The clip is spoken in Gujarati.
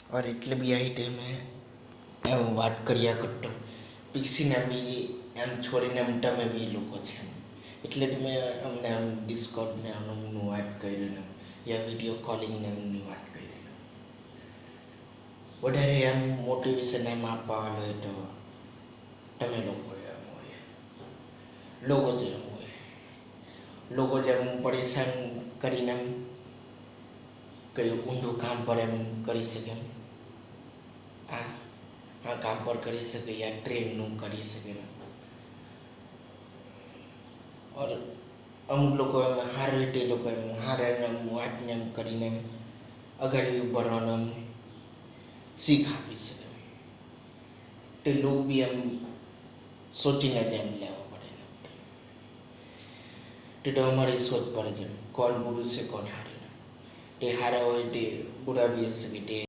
और એટલે બી આવી ટાઈમે એમ વાત કર્યા કરતો પીસીને બી એમ છોડીને એમ તમે બી લોકો છે એટલે જ મેં અમને આમ ડિસ્કોર્ડને આનું વાત કર્યું ને યા વિડીયો કોલિંગને એમની વાત કરી વધારે એમ મોટિવેશન એમ આપવા હોય તો તમે લોકો એમ હોય લોકો જેમ પરેશાન કરીને એમ કયું ઊંધું કામ પર એમ કરી શકે એમ આ કામ પર કરી શકે યા ટ્રેનનું કરી શકે ઓર અમુક લોકો એમ હારે તે લોકો એમ હારે એમ વાતને એમ કરીને આગળ बढ़વાનું એમ શીખ આપી શકે તે લોકો બી એમ સોચીને જ એમ લેવા પડે તે તો અમારી સોચ પર છે કોણ બુરું છે કોણ હારે તે હારા હોય તે બુરા બી હશે તે